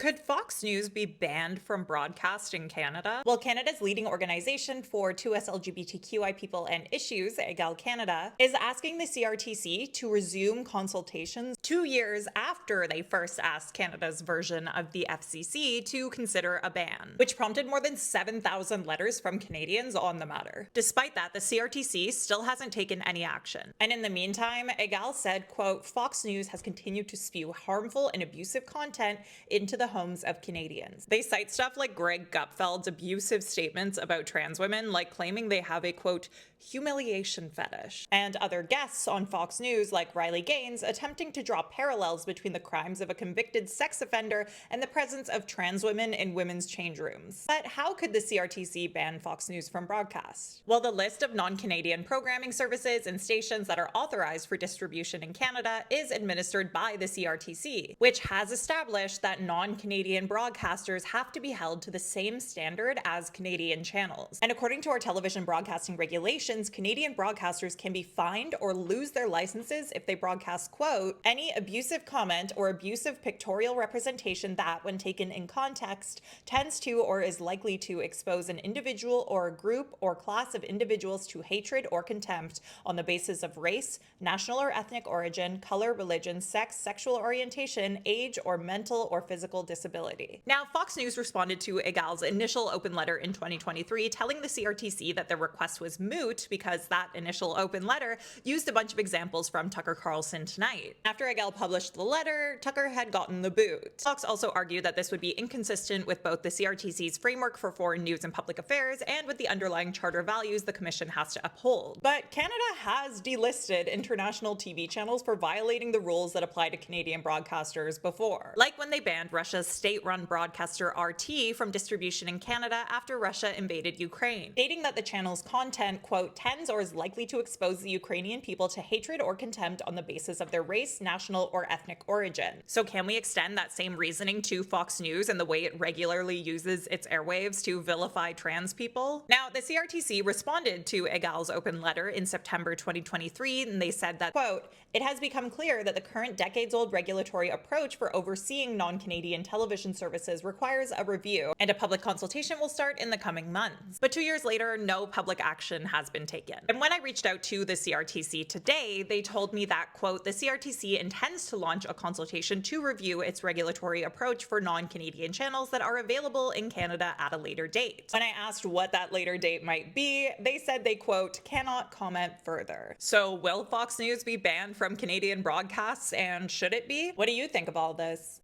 Could Fox News be banned from broadcast in Canada? Well, Canada's leading organization for 2SLGBTQI people and issues, Egale Canada, is asking the CRTC to resume consultations 2 years after they first asked Canada's version of the FCC to consider a ban, which prompted more than 7,000 letters from Canadians on the matter. Despite that, the CRTC still hasn't taken any action. And in the meantime, Egale said, quote, Fox News has continued to spew harmful and abusive content into the homes of Canadians. They cite stuff like Greg Gutfeld's abusive statements about trans women, like claiming they have a, quote, humiliation fetish, and other guests on Fox News like Riley Gaines attempting to draw parallels between the crimes of a convicted sex offender and the presence of trans women in women's change rooms. But how could the CRTC ban Fox News from broadcast? Well, the list of non-Canadian programming services and stations that are authorized for distribution in Canada is administered by the CRTC, which has established that non-Canadian broadcasters have to be held to the same standard as Canadian channels. And according to our television broadcasting regulations, Canadian broadcasters can be fined or lose their licenses if they broadcast, quote, any abusive comment or abusive pictorial representation that, when taken in context, tends to or is likely to expose an individual or a group or class of individuals to hatred or contempt on the basis of race, national or ethnic origin, color, religion, sex, sexual orientation, age, or mental or physical disability. Now, Fox News responded to Egale's initial open letter in 2023, telling the CRTC that their request was moot because that initial open letter used a bunch of examples from Tucker Carlson Tonight. After Egale published the letter, Tucker had gotten the boot. Fox also argued that this would be inconsistent with both the CRTC's framework for foreign news and public affairs and with the underlying charter values the commission has to uphold. But Canada has delisted international TV channels for violating the rules that apply to Canadian broadcasters before, like when they banned Russia's state-run broadcaster RT from distribution in Canada after Russia invaded Ukraine, stating that the channel's content, quote, tends or is likely to expose the Ukrainian people to hatred or contempt on the basis of their race, national, or ethnic origin. So can we extend that same reasoning to Fox News and the way it regularly uses its airwaves to vilify trans people? Now, the CRTC responded to Egale's open letter in September 2023, and they said that, quote, it has become clear that the current decades-old regulatory approach for overseeing non-Canadian television services requires a review, and a public consultation will start in the coming months. But 2 years later, no public action has been taken. And when I reached out to the CRTC today, they told me that, quote, the CRTC intends to launch a consultation to review its regulatory approach for non-Canadian channels that are available in Canada at a later date. When I asked what that later date might be, they said they, quote, cannot comment further. So will Fox News be banned from Canadian broadcasts, and should it be? What do you think of all this?